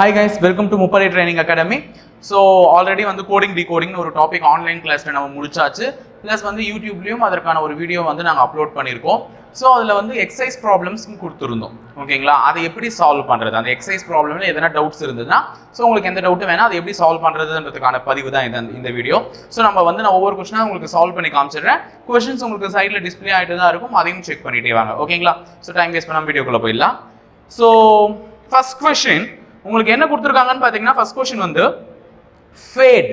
Hi guys, welcome to Mupari Training Academy. So already வந்து coding decoding ஒரு topic online கிளாஸ்ல நம்ம முடிச்சாச்சு. ப்ளஸ் வந்து யூடியூப்லயும் அதற்கான ஒரு வீடியோ வந்து நாங்கள் அப்லோட் பண்ணியிருக்கோம். ஸோ அதில் வந்து எக்ஸசைஸ் ப்ராப்ளம்ஸ் கொடுத்துருந்தோம். ஓகேங்களா, அதை எப்படி சால்வ் பண்ணுறது, அந்த எக்ஸசைஸ் ப்ராப்ளம்ல எதனா டவுட்ஸ் இருந்ததுன்னா ஸோ உங்களுக்கு எந்த டவுட்டும் வேணா அதை எப்படி சால்வ் பண்ணுறதுன்றதுக்கான பதிவு தான் இந்த வீடியோ. ஸோ நம்ம வந்து நான் ஒவ்வொரு கொஸ்டினாக உங்களுக்கு சால்வ் பண்ணி காமிச்சிடுறேன். கொஸ்டின்ஸ் உங்களுக்கு சைடில் டிஸ்பிளே ஆகிட்டு தான் இருக்கும், அதையும் செக் பண்ணிட்டே வாங்க. ஓகேங்களா, ஸோ டைம் வேஸ்ட் பண்ணாமல் வீடியோக்குள்ளே போயிடலாம். ஸோ ஃபர்ஸ்ட் கொஸ்டின் உங்களுக்கு என்ன கொடுத்துருக்காங்கன்னு பார்த்தீங்கன்னா, ஃபர்ஸ்ட் கொஸ்டின் வந்து ஃபேட்.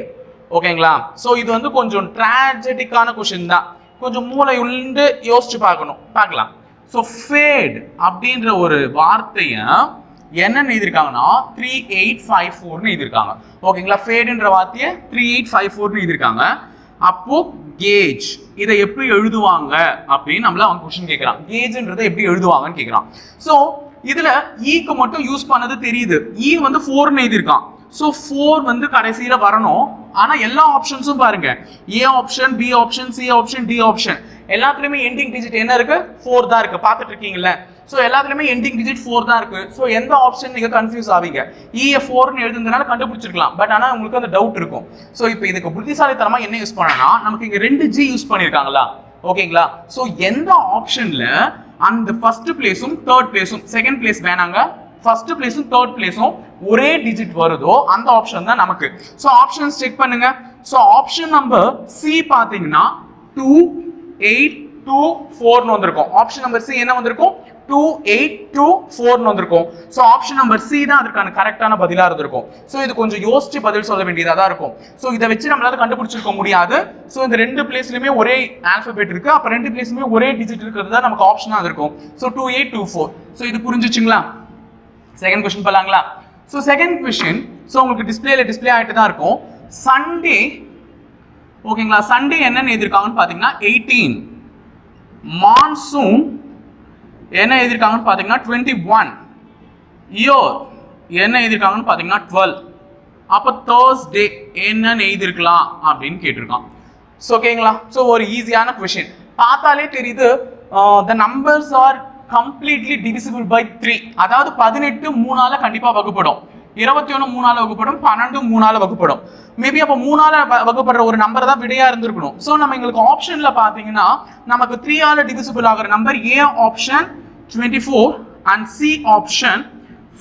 ஓகேங்களா, ஸோ இது வந்து கொஞ்சம் ட்ராஜடிக்கான கொஸ்டின் தான், கொஞ்சம் மூளை உண்டு யோசிச்சு பார்க்கலாம். ஸோ ஃபேட் அப்படின்ற ஒரு வார்த்தையை என்ன எழுதியிருக்காங்கன்னா 3854 எழுதியிருக்காங்க. ஓகேங்களா, ஃபேடுன்ற வார்த்தையை 3854 எழுதியிருக்காங்க. அப்போ கேஜ் இதை எப்படி எழுதுவாங்க அப்படின்னு நம்மள அவங்க கொஸ்டின் கேட்கறான். கேஜ்ன்றதை எப்படி எழுதுவாங்கன்னு கேட்கறான். ஸோ இதுல ஈக்கு மட்டும் யூஸ் பண்ணது தெரியுது, ஈ வந்து 4 எழுதியிருக்கான். ஸோ 4 வந்து கடைசியில வரணும். ஆனா எல்லா ஆப்ஷன்ஸும் பாருங்க, A option, B option, C option, D option எல்லாத்துலயுமே எண்டிங் டிஜிட் என்ன இருக்கு, 4 தான் இருக்கு. பார்த்துட்டு இருக்கீங்கல்ல, ஸோ எல்லாத்துலயுமே எண்டிங் டிஜிட் 4 தான் இருக்கு. ஸோ எந்த ஆப்ஷன் நீங்க கன்ஃபியூஸ் ஆவீங்க, இஏ 4ன்னு எழுதுனதுனால கண்டுபிடிச்சிருக்கலாம், பட் ஆனா உங்களுக்கு அந்த டவுட் இருக்கும். ஸோ இப்போ இதுக்கு புத்திசாலித்தனமா என்ன யூஸ் பண்ணனா, நமக்கு இங்க 2G யூஸ் பண்ணிருக்காங்களா. ஓகேங்களா, ஸோ எந்த ஆப்ஷன்ல அந்த ஃபர்ஸ்ட் பிளேஸும் தேர்ட் பிளேஸும், செகண்ட் பிளேஸ் வேணாங்க, ஃபர்ஸ்ட் பிளேஸும் தேர்ட் பிளேஸும் ஒரே டிஜிட் வருதோ அந்த ஆப்ஷன் தான் நமக்கு. ஸோ ஆப்ஷன்ஸ் செக் பண்ணுங்க. ஸோ ஆப்ஷன் நம்பர் சி பாத்தீங்கன்னா 2824 வந்திருக்கும். ஆப்ஷன் நம்பர் சி என்ன வந்திருக்கும், 2824 வந்திருக்கும். ஸோ ஆப்ஷன் நம்பர் சி தான் அதற்கான கரெக்டான பதிலா இருந்திருக்கும். ஸோ இது கொஞ்சம் யோசிச்சு பதில் சொல்ல வேண்டியதா தான் இருக்கும். ஸோ இதை வச்சு நம்மளால கண்டுபிடிச்சிருக்க முடியாது. ஸோ இந்த ரெண்டு பிளேஸ்லயுமே ஒரே ஆல்பபெட் இருக்கு, அப்ப ரெண்டு பிளேஸ்லயுமே ஒரே டிஜிட் இருக்கிறது தான் நமக்கு ஆப்ஷனா இருக்கும். ஸோ 2824. ஸோ இது புரிஞ்சுச்சுங்களா? செகண்ட் கொஸ்டின் போலாங்களா? ஸோ செகண்ட் கொஸ்டின், ஸோ உங்களுக்கு டிஸ்பிளே ஆகிட்டு தான் இருக்கும். சண்டே. ஓகேங்களா, சண்டே என்னன்னு எழுதிருக்காங்கன்னு பாத்தீங்கன்னா 18. மான்சூன் என்ன எழுதிருக்காங்கன்னு பாத்தீங்கன்னா 21. இயர் என்ன எழுதிருக்காங்கன்னு பாத்தீங்கன்னா 12. அப்ப தேர்ஸ்டே என்னன்னு எழுதிருக்கலாம் அப்படின்னு கேட்டிருக்கான். ஸோ ஓகேங்களா, ஸோ ஒரு ஈஸியான கொஸ்டின் பார்த்தாலே தெரியுது. the numbers are completely divisible by 3. அதாவது 18 3ஆல கண்டிப்பா வகுப்படும், 21 3ஆல வகுப்படும், 12 3ஆல வகுப்படும். மேபி அப்ப 3ஆல வகுப்படுற ஒரு நம்பர் தான் விடையா இருந்திருக்கணும். சோ நம்ம எங்களுக்கு ஆப்ஷன்ல பாத்தீங்கன்னா நமக்கு 3ஆல டிவிசிபிள் ஆகிற number A option 24 and C option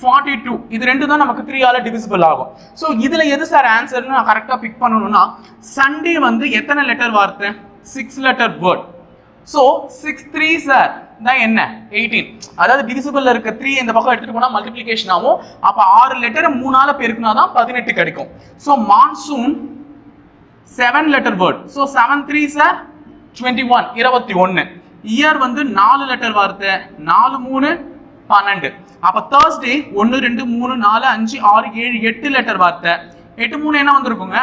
42. இது ரெண்டு தான் நமக்கு 3ஆல டிவிசிபிள் ஆகும். சோ இதுல எது சார் ஆன்சர்னு நான் கரெக்டா பிக் பண்ணணும்னா, சண்டே வந்து எத்தனை லெட்டர் வார்த்தை, 6 லெட்டர் வேர்ட். சோ 6 3 சார் தான் என்ன 18. அதாவது டிவிசிபிள்ல இருக்க 3 இந்த பக்கம் எடுத்துட்டு போனா மல்டிப்ளிகேஷன் ஆகும். அப்ப 6 லெட்டர் 3ஆல பெருக்குனா தான் 18 கிடைக்கும். So monsoon 7 letter word. So 7 3 sir 21 21. Year வந்து 4 லெட்டர் வார்த்தை, 4 3 12. அப்ப தேர்ஸ்டே 1 2 3 4 5 6 7 8 லெட்டர் வார்த்தை, 8 3 என்ன வந்திருக்குங்க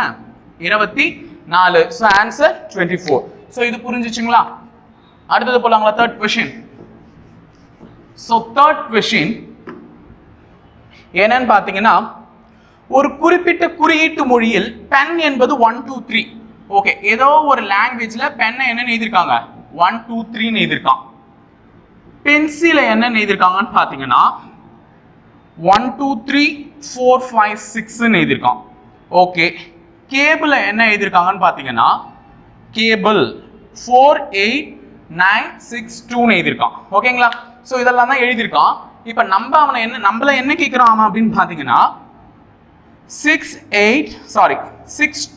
24. So answer 24. சோ இது புரிஞ்சுச்சுங்களா? அடுத்தது போலாங்களா, third question. So third question என்னன்னு பாத்தீங்கன்னா, ஒரு குறிப்பிட்ட குறியீட்டு மொழியில் பென் என்பது 1 2 3. ஓகே, ஏதோ ஒரு லாங்குவேஜ்ல பென் என்ன எழுதிருக்காங்க 1 2 3 எழுதிருக்கான். பென்சில என்ன எழுதிருக்காங்கன்னு பாத்தீங்கன்னா 1 2 3 4 5 6 எழுதிருக்கான். ஓகே, கேபிள் என்ன எழுதிருக்காங்கன்னு பாத்தீங்கன்னா கேபிள் 4 8 9 6 2 எழுதிருக்கான். ஓகேங்களா, சோ இதெல்லாம் தான் எழுதிருக்கான். இப்ப நம்மள என்ன கேக்குறான் அப்படின்னு பாத்தீங்கன்னா 6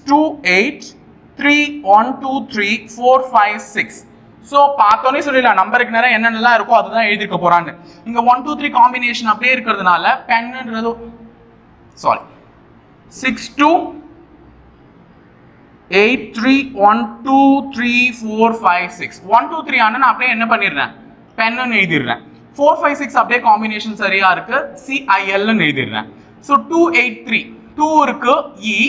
2 8 3 1 2 3 4 5 6. சோ பார்த்தோன்னே சொல்லிடலாம் நம்பருக்கு நேரம் என்னென்னலாம் இருக்கோ அதுதான் எழுதிருக்க போறான்னு. இங்க 1 2 3 காம்பினேஷன் அப்படியே இருக்கிறதுனால பென்ன்றது 6 2 8 3 1 2 3 4 5 6 1 2 3 ஆன நான் அப்படியே என்ன பண்ணிடுறேன் பென்னு எழுதிடுறேன். 4 5 6 அப்படியே காம்பினேஷன் சரியா இருக்கு, CIL ன்னு எழுதிடுறேன். ஸோ 2 8 3 2 இருக்கு, E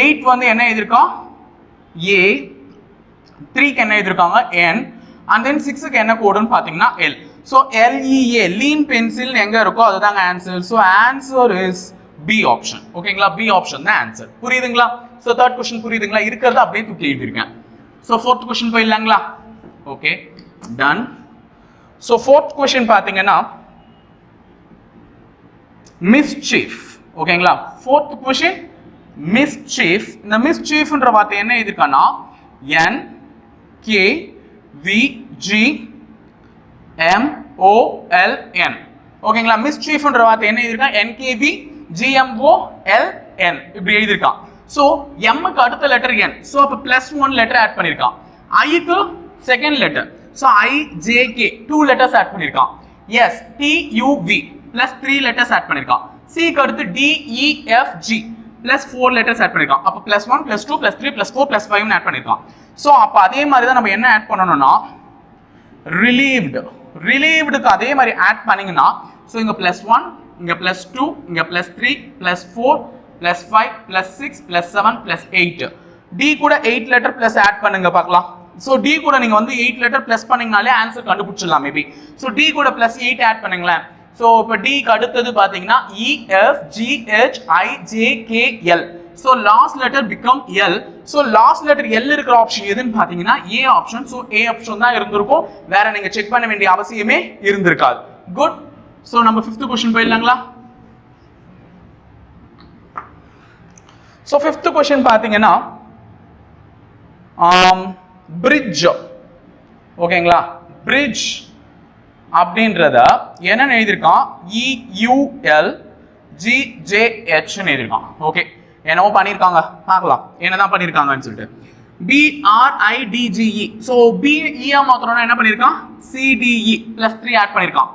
8 வந்து என்ன எழுதிருக்கோம் A, 3க்கு என்ன எழுதிருக்காங்க N, அண்ட் தென் 6க்கு என்ன கோடுன்னு பாத்தீங்கன்னா L. So LEA lean pencil எங்க இருக்கோ அதுதாங்க answer. So answer is B option. ஓகேங்களா, பி ஆப்ஷன் தான் ஆன்சர். புரியுதுங்களா? சோ தேர்ட் क्वेश्चन புரியுதுங்களா? இருக்கிறது அப்படியே தூக்கி எழுதிருக்கேன். சோ ஃபோர்த் क्वेश्चन போயிடலாங்களா? Okay, done. So fourth question பாத்தீங்கன்னா mischief. ஓகேங்களா. fourth question mischief. இந்த mischiefன்ற வார்த்தை என்ன எழுதிருக்கானா N K V G M O L N. ஓகேங்களா. mischiefன்ற வார்த்தை என்ன எழுதிருக்கான் N K V G M O L N இப்படி எழுதிருக்கான். சோ M க்கு அடுத்த லெட்டர் N, சோ அப்ப +1 லெட்டர் ஆட் பண்ணிருக்கான். I க்கு second letter, so I J K 2 letters add பண்ணிருக்கான். S T U V +3 letters add பண்ணிருக்கான். C க்கு அடுத்து D E F G +4 letters add பண்ணிருக்கான். அப்ப +1 +2 +3 +4 +5 னு ஆட் பண்ணிருக்கான். சோ அப்ப அதே மாதிரி தான் நம்ம என்ன ஆட் பண்ணனும்னா ரிலீவ்டுக்கு அதே மாதிரி ஆட் பண்ணீங்கன்னா சோ இங்க +1 இங்க +2 இங்க +3 +4 +5 +6 +7 +8. D கூட 8 லெட்டர் பிளஸ் ஆட் பண்ணுங்க பார்க்கலாம். சோ D கூட நீங்க வந்து 8 லெட்டர் பிளஸ் பண்ணீங்கனாலே ஆன்சர் கண்டுபிடிச்சிடலாம் மேபி. சோ D கூட +8 ஆட் பண்ணுங்களேன். சோ இப்ப D க்கு அடுத்து பாத்தீங்கன்னா E F G H I J K L. So last letter become L. So last letter L இருக்கிற ஆப்ஷன் எதுன்னு பாத்தீங்கன்னா A option. So A option தான் இருந்திருக்கும், வேற நீங்க செக் பண்ண வேண்டிய அவசியமே இருந்திருக்காது. குட். சோ நம்ம 5th क्वेश्चन போயிடலாங்களா. சோ 5th क्वेश्चन பாத்தீங்கன்னா bridge. ஓகேங்களா. bridge அப்படின்றத என்ன எழுதிருக்கான் E U L G J H னு எழுதிருக்கான். ஓகே, என்னவோ பண்ணிருக்காங்க பார்க்கலாம் என்னதான் பண்ணிருக்காங்கன்னு சொல்லிட்டு. B R I D G E. So B E ஆ மாத்தறோம்னா என்ன பண்ணிருக்கான் C D E +3 ஆட் பண்ணிருக்கான்.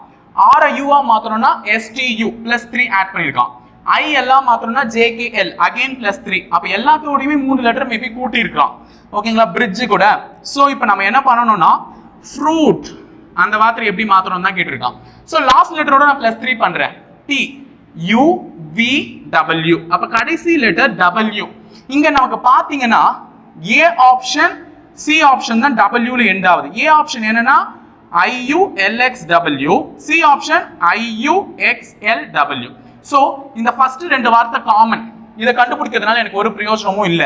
R U ஆ மாத்தறோம்னா S T U +3 ஆட் பண்ணிருக்கான். I எல்லாம் மாத்தறோம்னா J K L again +3. அப்ப எல்லாத்தோடயுமே 3 லெட்டர் மேபி கூட்டி இருக்கான். ஓகேங்களா. bridge கூட. சோ இப்போ நம்ம என்ன பண்ணனும்னா fruit அந்த வார்த்தை எப்படி மாத்தறோம் தான் கேட்டிருக்கான். சோ லாஸ்ட் லெட்டரோட நான் +3 பண்றேன். T U V W. அப்ப கடைசி லெட்டர் W. இங்க நமக்கு பாத்தீங்கன்னா A ஆப்ஷன் C ஆப்ஷன் தான் W ல எண்ட் ஆகுது. A ஆப்ஷன் என்னன்னா I U L X W, C option I U X L W. So இந்த ஃபர்ஸ்ட் ரெண்டு வார்த்தை காமன். இத கண்டுபிடிக்கிறதுனால எனக்கு ஒரு பிரயோஜனமும் இல்ல.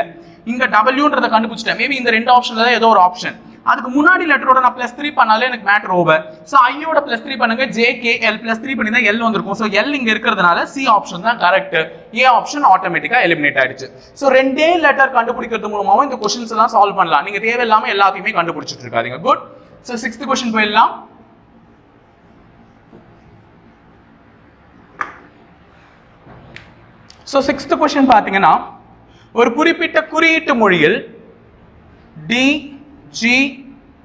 இங்க Wன்றத கண்டுபிடிச்சிட்டேன். மேபி இந்த ரெண்டு ஆப்ஷன்ல தான் ஏதோ ஒரு ஆப்ஷன். அதுக்கு முன்னாடி லெட்டரோட நான் +3 பண்ணாலே எனக்கு மேட்டர் ஓவர். சோ I யோட +3 பண்ணுங்க, J K L +3 பண்ணி தான் L வந்திருக்கும். சோ L இங்க இருக்கிறதுனால C ஆப்ஷன் தான் கரெக்ட். A ஆப்ஷன் ஆட்டோமேட்டிக்கா எலிமினேட் ஆயிடுச்சு. சோ ரெண்டே லெட்டர் கண்டுபிடிக்கிறது மூலமாவும் இந்த क्वेश्चंस எல்லாம் சால்வ் பண்ணலாம். நீங்க தேவையில்லாம எல்லாத்தையுமே கண்டுபிடிச்சிட்டு இருக்காதீங்க. குட். சோ 6th क्वेश्चन போயிடலாம். சோ 6th क्वेश्चन பாத்தீங்கன்னா ஒரு குறிப்பிட்ட குறியீட்டு மொழியில் D G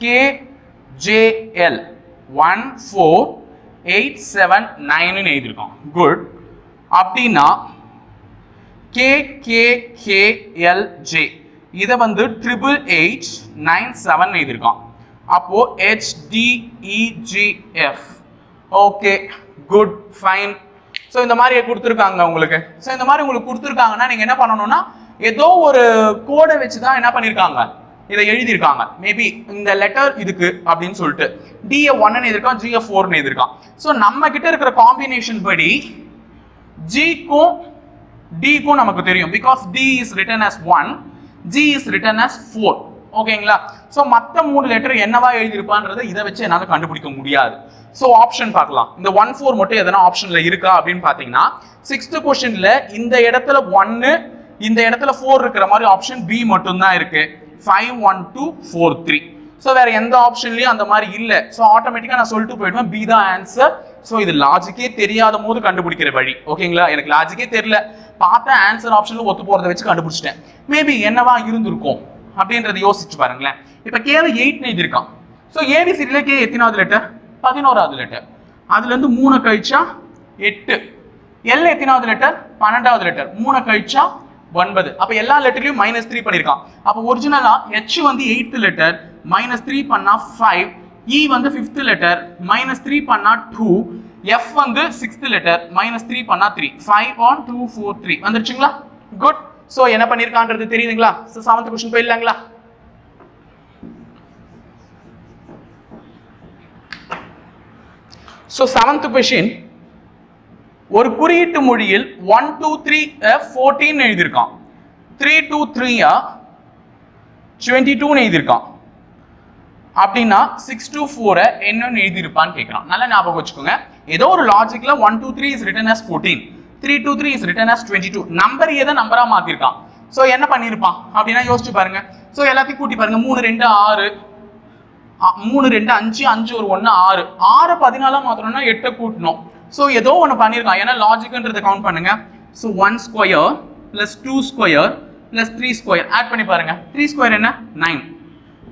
K J L 1 4 8 7 9 னு எழுதிருக்கோம். குட். அப்படினா K K K L J இத வந்து 888 97 னு எழுதிருக்கோம். அப்போ H D E G F. Okay, good, fine. So இந்த மாதிரி கொடுத்திருக்காங்க உங்களுக்கு. சோ இந்த மாதிரி உங்களுக்கு கொடுத்திருக்காங்கன்னா நீங்க என்ன பண்ணனும்னா ஏதோ ஒரு கோடை வச்சு தான் என்ன பண்ணிருக்காங்க இதை எழுதியிருக்காங்க. மேபி இந்த லெட்டர் இதுக்கு அப்படின்னு சொல்லிட்டு D 1 னு எழுதிருக்கான், G 4 னு எழுதிருக்கான். சோ நம்ம கிட்ட இருக்கிற காம்பினேஷன் படி G க்கும் D க்கும் நமக்கு தெரியும். because D is written as 1, G is written as 4. ஓகேங்களா. சோ மத்த மூணு லெட்டர் என்னவா எழுதிருப்பான்றதை இதை வச்சு என்னால கண்டுபிடிக்க முடியாது. சோ ஆப்ஷன் பார்க்கலாம். இந்த 1 4 மட்டும் எதனா ஆப்ஷன்ல இருக்கா அப்படின்னு பாத்தீங்கன்னா 6th क्वेश्चनல இந்த இடத்துல 1 இந்த இடத்துல 4 இருக்கிற மாதிரி ஆப்ஷன் B மட்டும் தான் இருக்கு. 5 1 2 4 3. சோ வேற எந்த ஆப்ஷன்லயும் அந்த மாதிரி இல்ல. சோ ஆட்டோமேட்டிக்கா நான் சொல்லிட்டு போயிடுவேன் B தான் ஆன்சர். சோ இது லாஜிக்கே தெரியாத போது கண்டுபிடிக்கிற வழி. ஓகேங்களா. எனக்கு லாஜிக்கே தெரியல, பார்த்தா ஆன்சர் ஆப்ஷன்ல ஒத்து போறதை வச்சு கண்டுபிடிச்சிட்டேன். மேபி என்னவா இருந்திருக்கும் அப்படின்றத யோசிச்சு பாருங்களேன். இப்ப K 8 னு எழுதிருக்கான். சோ ABCD K எத்தனாவது லெட்டர் 11வது லெட்டர். அதுல இருந்து 3 கழிச்சா 8. L எத்தனாவது லெட்டர் 12வது லெட்டர். 3 கழிச்சா 9. அப்ப எல்லா லெட்டர்லயும் -3 பண்ணிருக்கான். அப்ப ஒரிஜினலா H வந்து 8th லெட்டர், -3 பண்ணா 5. E வந்து 5th லெட்டர், -3 பண்ணா 2. F வந்து 6th லெட்டர், -3 பண்ணா 3. 5 on 2 4 3 வந்துருச்சுங்களா. குட். சோ என்ன பண்ணிருக்கான்றது தெரியுதுங்களா. சோ 7th क्वेश्चन போயிடலாங்களா. சோ 7th क्वेश्चन ஒரு குறியீட்டு மொழியில் 1 2 3 14 எழுதியிருக்கான். 3 2 3 22 எழுதியிருக்கான். அப்படின்னா 6 2 4 என்னன்னு எழுதியிருப்பான்னு கேட்கறான். நல்லா ஞாபகம் வச்சுக்கோங்க. ஏதோ ஒரு லாஜிக்ல 1 2 3 is written as 14. 323 is written as 22. Number ஏதா நம்பரா மாத்திருக்கான். சோ என்ன பண்ணிருப்பான் அப்படினா யோசிச்சு பாருங்க. சோ எல்லாத்தையும் கூட்டி பாருங்க. 3 2 6 3 2 5 5 ஒரு 1 6 6 14 மாத்தறோம்னா 8 கூட்டணும். சோ ஏதோ ஒன்னு பண்ணிருக்கான். ஏனா லாஜிக்ன்றத கவுண்ட் பண்ணுங்க. So 1 square plus 2 square plus 3 square add பண்ணி பாருங்க. 3 ஸ்கொயர் என்ன 9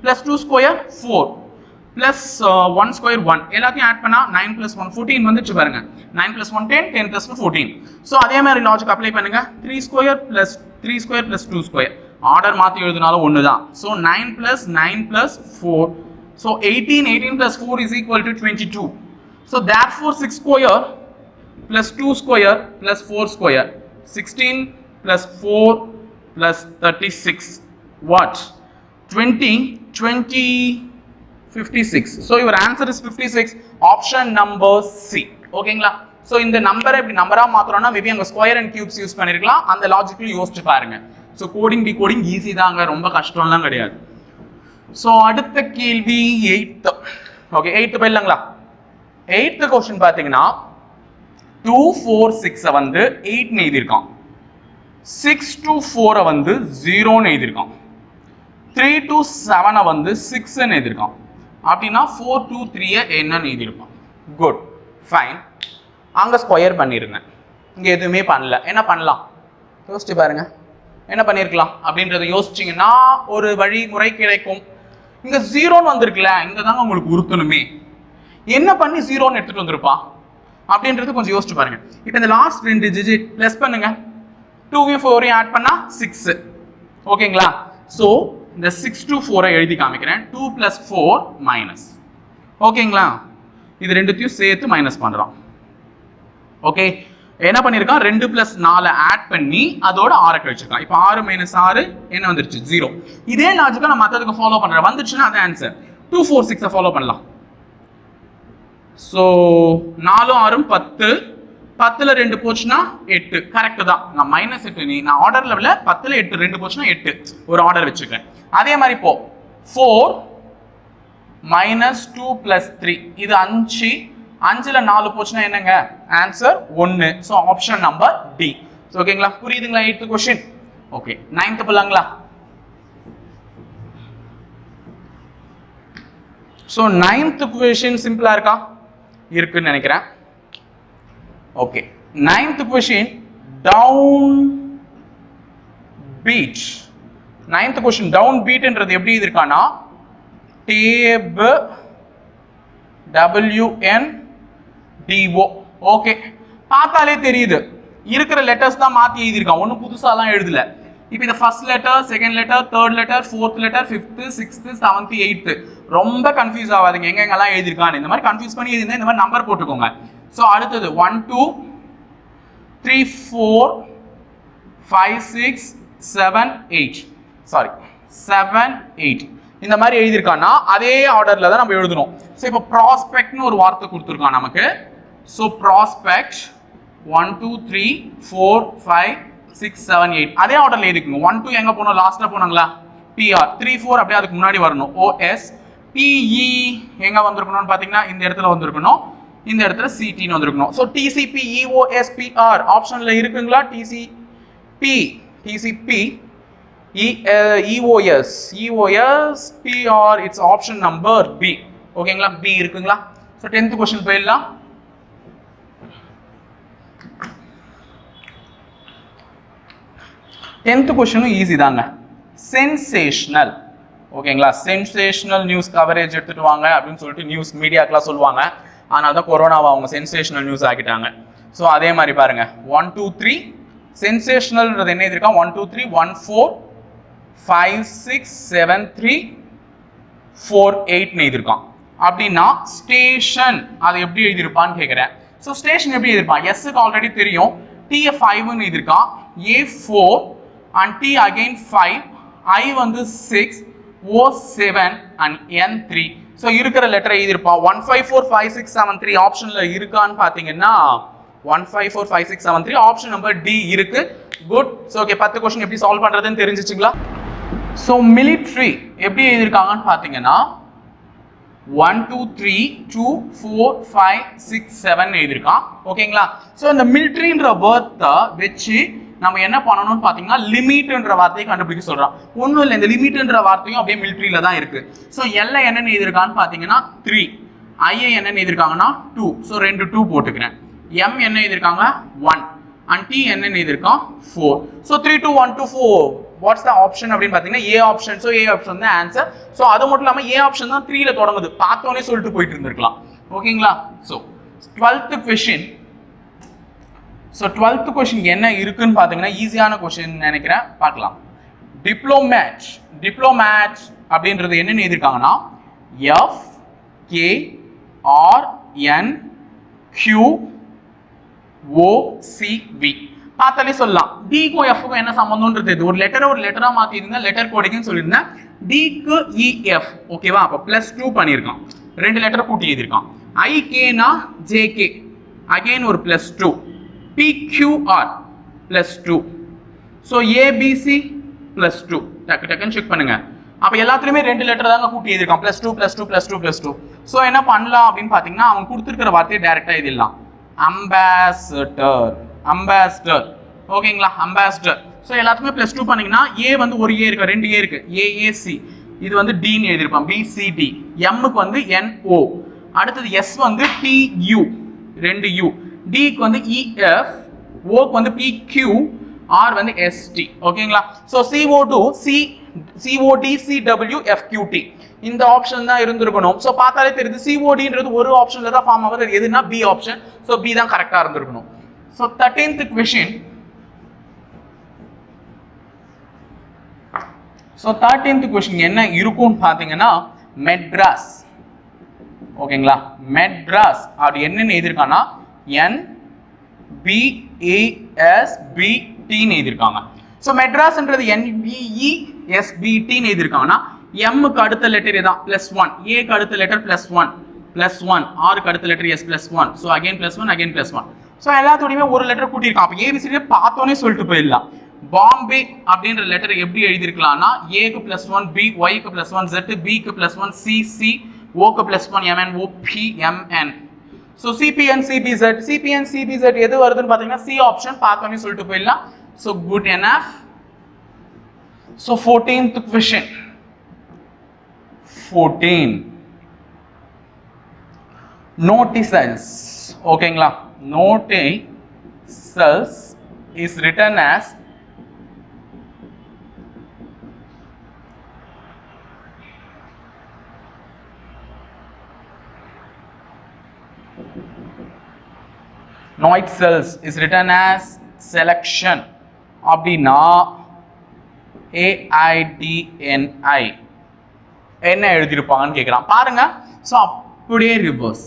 plus 2 ஸ்கொயர் 4 plus 1 ஸ்கொயர் 1 எல்லாத்தையும் ஆட் பண்ணா 9 plus 1 14 வந்துச்சு பாருங்க. 9 plus 1 10 10 plus 2 14. சோ அதே மாதிரி லாஜிக் அப்ளை பண்ணுங்க. 3 square plus 3 square plus 2 square order மாத்தி எழுதுனாலும் ஒண்ணுதான். So 9 plus 9 plus 4. So 18 plus 4 is equal to 22. So therefore 6 square plus 2 square plus 4 square 16 plus 4 plus 36 what 20 56. So your answer is 56, option number C. ஓகேங்களா? So இந்த நம்பரை இப்படி நம்பரா மாத்துறோம்னா maybe அங்க square and cubes use பண்ணிருக்கலாம். அந்த logically யோசிச்சு பாருங்க. So கோடிங் டிகோடிங் ஈஸி தாங்க, ரொம்ப கஷ்டம்லாம் கிடையாது. So அடுத்த கேள்வி 8th. Okay 8th போயிடலாங்களா? 8th question பாத்தீங்கன்னா 2 4 6 வந்து 8 னு எழுதிருக்கான். 6 to 4 வந்து 0 னு எழுதிருக்கான். 3 to 7 வந்து 6 னு எழுதிருக்கான். அப்படினா 4 to 3 என்னன்னு எழுதிருப்பான். Good fine. அங்க ஸ்கொயர் பண்ணிருங்க. இங்க எதுவுமே பண்ணல. என்ன பண்ணலாம் யோசிச்சு பாருங்க. என்ன பண்ணிருக்கலாம் அப்படின்றத யோசிச்சீங்கன்னா ஒரு வழிமுறை கிடைக்கும். இங்க 0 னு வந்திருக்குல, இங்க தாங்க உங்களுக்கு உருத்தணுமே. என்ன பண்ணி 0 னு எடுத்துட்டு வந்திருப்பான் அப்படின்றது கொஞ்சம் யோசிச்சு பாருங்க. இப்போ இந்த லாஸ்ட் 2 டிஜிட் பிளஸ் பண்ணுங்க. 2 4 ஆட் பண்ணா 6. ஓகேங்களா? சோ இந்த 6 to 4 எழுதி காமிக்கிறேன். 2 plus 4 minus. ஓகேங்களா? இது ரெண்டுத்தையும் சேர்த்து மைனஸ் பண்றோம். ஓகே என்ன பண்ணிருக்கான் 2 plus 4 ஆட் பண்ணி அதோட 6 கழிச்சிருக்கான். இப்போ 6 minus 6 என்ன வந்துருச்சு 0. இதே லாஜிக்கா நான் மத்ததுக்கு ஃபாலோ பண்றேன். வந்துச்சுன்னா அது ஆன்சர். 2 4 6 ஃபாலோ பண்ணலாம். சோ 4 6 10 10ல 2 போச்சுனா 8. கரெக்ட் தான். நான் -8 நான் ஆர்டர் லெவல்ல 10ல 8 2 போச்சுனா 8 ஒரு ஆர்டர் வெச்சுக்கிறேன். அதே மாதிரி போ 4 -2 + 3 இது 5 5ல 4 போச்சுனா என்னங்க answer 1. So option number D. So ஓகேங்களா? புரியுதுங்களா 8th क्वेश्चन? ஓகே 9th போலாங்களா? சோ 9th क्वेश्चन சிம்பிளா இருக்கா? இருக்குன்னு நினைக்கிறேன். Okay 9th question down beat. 9th question down beat ன்றது எப்படி இருக்கானா tab WNDO. ஓகே பார்த்தாலே தெரியுது இருக்கிற லெட்டர்ஸ் தான் மாத்தி எழுதி இருக்கான். ஒண்ணும் புதுசாலாம் எழுதல. இப்போ இந்த first letter, second letter, third letter, fourth letter, 5th, 6th, 7th, 8th ரொம்ப கன்ஃபியூஸ் ஆகாதீங்க. எங்கெங்கெல்லாம் எழுதிருக்கான்னு இந்த மாதிரி கன்ஃபியூஸ் பண்ணி எழுதினா இந்த மாதிரி நம்பர் போட்டுக்கோங்க. சோ அடுத்தது 1 2 3 4 5 6 7 8 சாரி 7 8 இந்த மாதிரி எழுதிருக்கானா அதே ஆர்டர்ல தான் நம்ம எழுதணும். சோ இப்போ ப்ராஸ்பெக்ட்னு ஒரு வார்த்தை கொடுத்திருக்கான் நமக்கு. சோ ப்ராஸ்பெக்ட் 1 2 3 4 5 6 7 8 அதே ஆர்டர்ல எழுதிக்கணும். 1 2 எங்க போணும் லாஸ்ட்ல போனாங்களா PR 3 4 அப்படியே அதுக்கு முன்னாடி வரணும். OS PE எங்க வந்திருக்கணும்னு பாத்தீங்கன்னா இந்த இடத்துல வந்திருக்கணும். இந்த இடத்துல CT ன்னு வந்திருக்கணும். சோ TCP EOS PR ஆப்ஷன்ல இருக்குங்களா? TCP EOS PR it's option number B. ஓகேங்களா? B இருக்குங்களா? சோ 10th क्वेश्चन போயிடலாம். டென்த் क्वेश्चन ஈஸி தாங்க. சென்சேஷனல். ஓகேங்களா? சென்சேஷனல் நியூஸ் கவரேஜ் எடுத்துட்டு வாங்க அப்படின்னு சொல்லிட்டு நியூஸ் மீடியாக்கெல்லாம் சொல்லுவாங்க. அதனால தான் கொரோனாவை அவங்க சென்சேஷனல் நியூஸ் ஆக்கிட்டாங்க. ஸோ அதே மாதிரி பாருங்க 1 2 3 சென்சேஷனல்ன்றது என்ன இருக்கா 1 2 3 1 4 5 6 7 3 4 8 எழுதிருக்கான். அப்படின்னா ஸ்டேஷன் அது எப்படி எழுதிருப்பான்னு கேட்குறேன். ஸோ ஸ்டேஷன் எப்படி எழுதிருப்பான்? எஸ்க்கு ஆல்ரெடி தெரியும். T 5ன்னு எழுதிருக்கான். A 4 and T again 5 I வந்து 6 O 7 and N 3. ஸோ இருக்கிற லெட்டர் எழுதிருப்பான். 1 5 4 5 6 7 3 ஆப்ஷன்ல இருக்கான்னு பாத்தீங்கன்னா 1 5 4 5 6 7 3 ஆப்ஷன் நம்பர் டி இருக்கு. குட். ஸோ ஓகே 10 क्वेश्चन எப்படி சால்வ் பண்றதுன்னு தெரிஞ்சிச்சுங்களா? ஸோ மிலிட்ரி எப்படி எழுதிருக்காங்கன்னு பாத்தீங்கன்னா 1 2 3 2 4 5 6 7 எழுதிருக்கான். ஓகேங்களா? ஸோ இந்த மிலிட்ரின்ற வேர்த்தை வச்சு நம்ம என்ன பண்ணணும்னு பார்த்தீங்கன்னா லிமிட்ன்ற வார்த்தையை கண்டுபிடிக்க சொல்றோம். ஒன்றும் இல்லை, இந்த லிமிட்ன்ற வார்த்தையும் அப்படியே மிலிட்ரியில தான் இருக்கு. ஸோ எல்ல என்னன்னு எழுதிருக்கான்னு பார்த்தீங்கன்னா 3, ஐஏ என்னன்னு எழுதிருக்காங்கன்னா 2. ஸோ 2 2 போட்டுக்கிறேன். எம் என்ன எழுதிருக்காங்க 1 and T என்னன்னு எழுதிருக்கான் 4. ஸோ 3 2 1 2 4 வாட்ஸ் த ஆப்ஷன் அப்படின்னு பார்த்தீங்கன்னா A option. So A option தான் ஆன்சர். ஸோ அது மட்டும் இல்லாமல் ஏ ஆப்ஷன் தான் 3ல தொடங்குது. பார்த்தோன்னே சொல்லிட்டு போயிட்டு இருந்திருக்கலாம். ஓகேங்களா? So 12th question. So 12th question என்ன இருக்குன்னு பார்த்தீங்கன்னா ஈஸியான கொஸ்டின் நினைக்கிறேன், பார்க்கலாம். டிப்ளோமேட் அப்படின்றது என்னன்னு எழுதிருக்காங்கன்னா FKRNQOCV. பார்த்தாலே சொல்லலாம். டிக்கும் எஃப்க்கும் என்ன சம்பந்தம்ன்றது ஒரு லெட்டரா மாத்தி இருந்தா லெட்டர் கோடிங்னு சொல்லியிருந்தேன். டிக்கு இஎஃப். ஓகேவா? அப்போ +2 பண்ணியிருக்கான். 2 லெட்டர் கூட்டி எழுதியிருக்கான். ஐகேனா ஜேகே, அகைன் ஒரு +2. PQR +2. So ABC +2. டக்குன்னு செக் பண்ணுங்க. அப்போ எல்லாத்துலயுமே 2 லெட்டர் தாங்க கூட்டி எழுதியிருக்கான். +2 +2 +2 +2. ஸோ என்ன பண்ணலாம் அப்படின்னு பார்த்தீங்கன்னா அவன் கொடுத்துருக்கிற வார்த்தையை டைரக்டா எழுதிடலாம். அம்பாஸ்டர். ஓகேங்களா? அம்பாஸ்டர். ஸோ எல்லாத்துக்குமே +2 பண்ணீங்கன்னா ஏ வந்து ஒரு ஏ இருக்கு, 2 ஏ இருக்கு. ஏஏசி இது வந்து டின்னு எழுதியிருப்பான். பிசிடி. எம்முக்கு வந்து NO. அடுத்தது எஸ் வந்து TU 2 U. டிக்கு வந்து EF. ஓக்கு வந்து PQ. ஆர் வந்து ST. ஓகேங்களா? So CO2 COD CW FQT இந்த ஆப்ஷன் தான் இருந்திருக்கணும். ஸோ பார்த்தாலே தெரியுது CODன்றது ஒரு ஆப்ஷன்ல தான் ஃபார்ம் ஆகுது. எதுனா பி ஆப்ஷன். ஸோ பி தான் கரெக்டா இருந்திருக்கணும். So 13th question. So 13th question என்ன இருக்கும்னு பார்த்தீங்கன்னா மெட்ராஸ். ஓகேங்களா? மெட்ராஸ் அது என்னன்னு எழுதியிருக்காங்கன்னா NBESBTன்னு எழுதியிருக்காங்க. ஸோ மெட்ராஸ்ன்றது NBESBTன்னு எழுதியிருக்காங்கன்னா எம்முக்கு அடுத்த லெட்டர் தான் +1, ஏக்கு அடுத்த லெட்டர் +1, ஆருக்கு அடுத்த letter S +1. So again +1 again +1. So எல்லாத்தோடையுமே ஒரு லெட்டர் கூட்டியிருக்கான். அப்போ ஏபிசிடியே பார்த்தோன்னே சொல்லிட்டு போயிடலாம். பாம்பே அப்படின்ற லெட்டர் எப்படி எழுதியிருக்கலாம்னா ஏக்கு +1 B, ஒய்க்கு +1 Z, பிக்கு +1 C, ஓக்கு +1 MN, OPMN. So CPN CBZ எது வருதுன்னு பார்த்தீங்கன்னா சி ஆப்ஷன். பார்த்தோன்னே சொல்லிட்டு போயிடலாம். So good enough. So 14th question. 14 நோட்டிசல்ஸ். ஓகேங்களா? நோட்டிசல்ஸ் is written as selection அப்படின்னா AIDNI என்ன எழுதியிருப்பாங்கன்னு கேட்குறான் பாருங்க. ஸோ அப்படியே ரிவர்ஸ்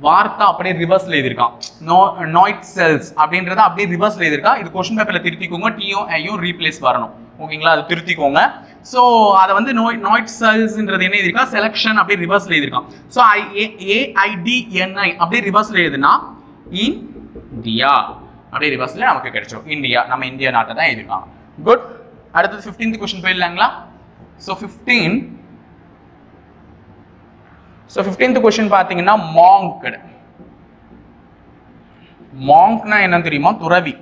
வார்த்தை அப்படியே ரிவர்ஸ்ல எழுதியிருக்கான். நாய்ட் செல்ஸ் அப்படின்றத அப்படியே ரிவர்ஸ்ல எழுதியிருக்கான். இது கொஸ்டின் பேப்பர்ல திருத்திக்கோங்க. டியும் ஐயும் ரீப்ளேஸ் வரணும். ஓகேங்களா? அது திருத்திக்கோங்க. ஸோ அதை வந்து நாய்ட் செல்ஸ்ன்றது என்ன எழுதியிருக்கா செலக்ஷன் அப்படியே ரிவர்ஸ்ல எழுதியிருக்கான். ஸோ AIDNI அப்படியே ரிவர்ஸ்ல எழுதுனா இந்தியா அப்படியே ரிவர்ஸ்ல நமக்கு கிடைச்சோம். இந்தியா நம்ம இந்தியா நாட்டை தான் எழுதியிருக்காங்க. குட். அடுத்தது 15th question போயிடலாங்களா? So 15th question பார்த்தீங்கன்னா மாங்க்னா என்ன தெரியுமா? துறவி.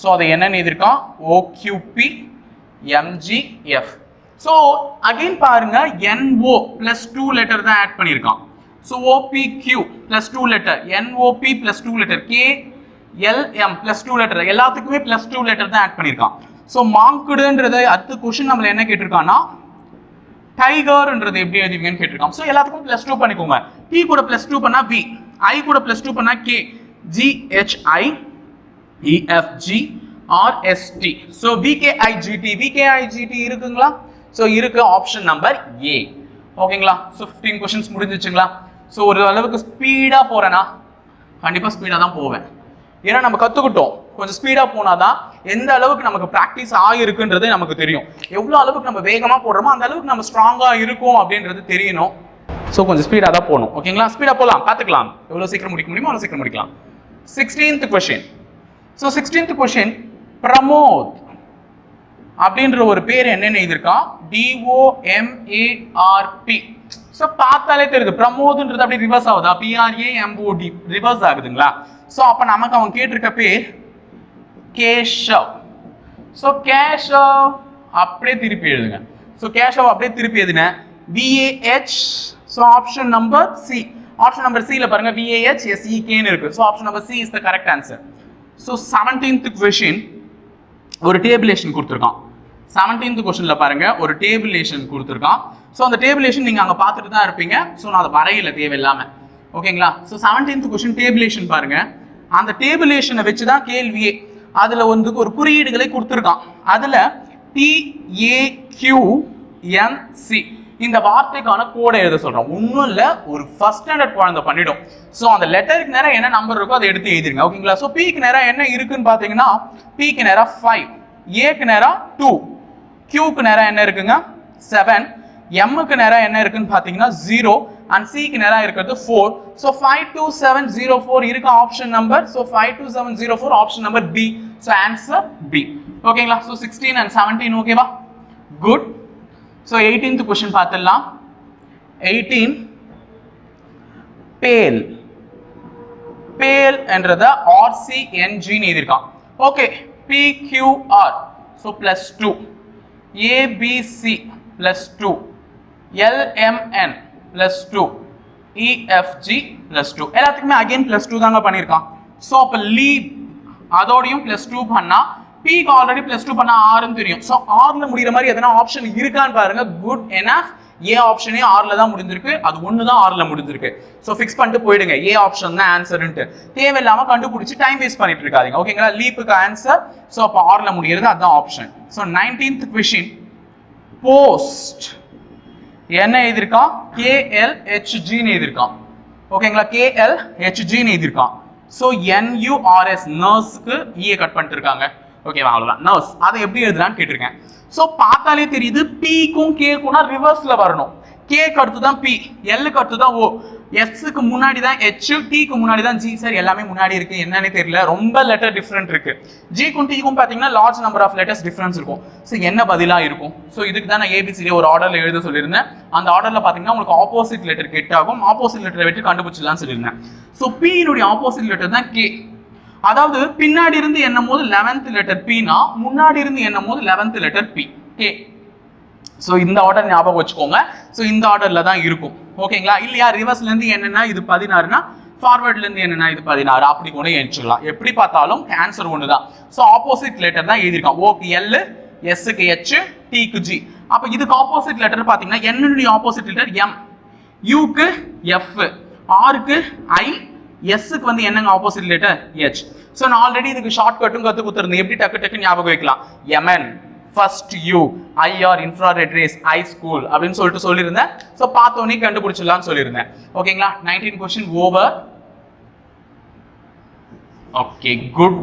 ஸோ அதை என்னன்னு எழுதியிருக்கான் OQP MGF. ஸோ அகைன் பாருங்க NO +2 லெட்டர் தான் ஆட் பண்ணியிருக்கான். So OPQ +2 letter, NOP +2 letter, KLM +2 letter, எல்லாத்துக்குமே +2 லெட்டர் தான் ஆட் பண்ணியிருக்கான். ஸோ மாங்க்டுன்றது அடுத்த கொஸ்டின் நம்மள என்ன கேட்டிருக்கான்னா டைகர்ன்றது எப்படி எழுதுவீங்கன்னு கேட்டிருக்கான். ஸோ எல்லாத்துக்கும் +2 பண்ணிக்கோங்க. T கூட +2 பண்ணா V, I கூட +2 பண்ணா K, GHI EFG RST. So VKIGT இருக்குங்களா? ஸோ இருக்கு. Option number A. ஓகேங்களா? ஸோ 15 கொஸ்டின்ஸ் முடிஞ்சிச்சுங்களா? ஸோ ஒரு அளவுக்கு ஸ்பீடா போறேன்னா கண்டிப்பா ஸ்பீடா தான் போவேன். ஏன்னா நம்ம கத்துக்கிட்டோம். கொஞ்சம் ஸ்பீடா போனாதான் எந்த அளவுக்கு நமக்கு பிராக்டிஸ் ஆகிருக்குன்றது நமக்கு தெரியும். எவ்வளவு அளவுக்கு நம்ம வேகமா போடுறோமோ அந்த அளவுக்கு நம்ம ஸ்ட்ராங்கா இருக்கும் அப்படின்றது தெரியணும். ஸோ கொஞ்சம் ஸ்பீடா தான் போகணும். ஓகேங்களா? ஸ்பீடா போகலாம், பார்த்துக்கலாம். எவ்வளவு சீக்கிரம் முடிக்க முடியுமோ அவ்வளவு சீக்கிரம் முடிக்கலாம். 16th question. So 16th question Pramod அப்படின்ற ஒரு பேர் என்னன்னு எழுதியிருக்கான் DOMARP. ஸோ பார்த்தாலே தெரியுது பிரமோத்ன்றது அப்படி ரிவர்ஸ் ஆகுதா, PRAMOD ரிவர்ஸ் ஆகுதுங்களா. ஸோ அப்போ நமக்கு அவன் கேட்டிருக்க பேர் கேஷவ். ஸோ கேஷவ் அப்படியே திருப்பி எழுதுங்க. ஸோ கேஷவ் அப்படியே திருப்பி எழுதுன VAH. So option number C. Option number சியில் பாருங்க VAHSEKன்னு இருக்கு. So option number C is the correct answer. So 17th question ஒரு டேபிளேஷன் கொடுத்துருக்கான். 17th கொஸ்டின்ல பாருங்க ஒரு டேபிளேஷன் கொடுத்துருக்கான். ஸோ அந்த டேபிளேஷன் நீங்க அங்க பார்த்துட்டு தான் இருப்பீங்க. ஸோ நான் அதை வரையில தேவையில்லாம. ஓகேங்களா. ஸோ 17th கொஸ்டின் டேபிளேஷன் பாருங்க. அந்த டேபிளேஷனை வச்சு தான் கேள்வியே. அதுல வந்து ஒரு குறியீடுகளை கொடுத்துருக்கான். அதுல TAQNC இந்த வார்த்தைக்கான கோடை எழுத சொல்றோம். ஒன்றும் இல்லை, ஒரு ஃபர்ஸ்ட் ஸ்டாண்டர்ட் குழந்தை பண்ணிடும். ஸோ அந்த லெட்டருக்கு நேரம் என்ன நம்பர் இருக்கோ அதை எடுத்து எழுதிருங்க. ஓகேங்களா. ஸோ பிக்கு நேரம் என்ன இருக்குன்னு பார்த்தீங்கன்னா பிக்கு நேரம் 5, ஏக்கு நேரம் 2, கியூக்கு நேரம் என்ன இருக்குங்க 7, எம்முக்கு நேரம் என்ன இருக்குன்னு பார்த்தீங்கன்னா 0 அண்ட் சிக்கு நேரம் இருக்கிறது 4. ஸோ 52704 இருக்கு option number. So 52704 option number B. So answer B. ஓகேங்களா. ஸோ 16 and 17 ஓகேவா. குட். ஸோ 18th கொஸ்டின் பார்த்துடலாம். 18 பேல். பேல் என்றத RCNG எழுதிருக்கான். Okay. PQR so +2, ABC +2, LMN +2, EFG +2 எல்லாத்துக்குமே அகைன் +2 தாங்க பண்ணியிருக்கான். ஸோ அப்போ லீப் அதோடையும் +2 பண்ணா பிக்கு ஆல்ரெடி +2 பண்ணா 6ன்னு தெரியும். ஸோ 6ல முடிகிற மாதிரி எதனா ஆப்ஷன் இருக்கான்னு பாருங்க. Good enough. ஏ ஆப்ஷனே 6ல தான் முடிஞ்சிருக்கு. அது ஒன்று தான் 6ல முடிஞ்சிருக்கு. ஸோ ஃபிக்ஸ் பண்ணிட்டு போயிடுங்க. ஏ ஆப்ஷன் தான் ஆன்சர்ன்ட்டு தேவையில்லாம கண்டுபிடிச்சி டைம் வேஸ்ட் பண்ணிட்டு இருக்காதீங்க. ஓகேங்களா. லீப்புக்கு ஆன்சர். ஸோ அப்போ 6ல முடிகிறது அதுதான் option. So 19th question post என்ன எழுதியிருக்கான் KLHGன்னு எழுதியிருக்கான். ஓகேங்களா. KLHGன்னு எழுதியிருக்கான். ஸோ NURS நர்ஸ்க்கு ஈயை கட் பண்ணிட்டு இருக்காங்க. ஓகேவா. அவ்வளவுதான் நர்ஸ். அதை எப்படி எழுதுறான்னு கேட்டிருக்கேன். ஸோ பார்த்தாலே தெரியுது பிக்கும் கேக்கும்னா ரிவர்ஸ்ல வரணும். கேக்கு அடுத்து தான் பி, எல்லுக்கு அடுத்து தான் ஓ, எஸ்க்கு முன்னாடி தான் ஹெச், டிக்கு முன்னாடி தான் ஜி. சார் எல்லாமே முன்னாடி இருக்கு என்னன்னு தெரியல, ரொம்ப லெட்டர் டிஃப்ரெண்ட் இருக்கு. ஜிக்கும் டிக்கும் பார்த்தீங்கன்னா large number of letters difference இருக்கும். ஸோ என்ன பதிலா இருக்கும்? ஸோ இதுக்கு தான் நான் ஏபிசிடி ஒரு ஆர்டர்ல எழுத சொல்லியிருந்தேன். அந்த ஆர்டர்ல பார்த்தீங்கன்னா உங்களுக்கு ஆப்போசிட் லெட்டர் கெட் ஆகும். ஆப்போசிட் லெட்டரை வச்சு கண்டுபிடிச்சலாம்னு சொல்லியிருந்தேன். ஸோ பியினுடைய ஆப்போசிட் லெட்டர் தான் கே. அதாவது பின்னாடி இருந்து எண்ணும் போது 11th லெட்டர் பினா, முன்னாடி இருந்து எண்ணும் போது 11th letter B K. So இந்த ஆர்டர் ஞாபகம் வச்சுக்கோங்க. ஸோ இந்த ஆர்டர்ல தான் இருக்கும். ஓகேங்களா. இல்லையா ரிவர்ஸ்ல இருந்து என்னன்னா இது 16னா, ஃபார்வர்ட்ல இருந்து என்னன்னா இது 16 அப்படி கூட எண்ணிச்சுக்கலாம். எப்படி பார்த்தாலும் ஆன்சர் ஒன்று தான். ஸோ ஆப்போசிட் லெட்டர் தான் எழுதியிருக்கான். ஓக்கு எல், எஸ்க்கு ஹெச், டிக்கு ஜி. அப்போ இதுக்கு ஆப்போசிட் லெட்டர் பார்த்தீங்கன்னா என்னுடைய ஆப்போசிட் லெட்டர் எம், யூக்கு எஃப், ஆருக்கு ஐ, எஸ்க்கு வந்து என்னங்க ஆப்போசிட் லெட்டர் ஹெச். ஸோ நான் ஆல்ரெடி இதுக்கு ஷார்ட் கட்டும் கற்று கொடுத்துருந்தேன். எப்படி டக்கு டக்கு ஞாபகம் வைக்கலாம். M N first U, I R infrared rays, I school அப்படின்னு சொல்லியிருந்தேன். ஸோ பார்த்தோன்னே கண்டுபிடிச்சிடலாம்னு சொல்லியிருந்தேன். ஓகேங்களா. 19 question over. Okay good.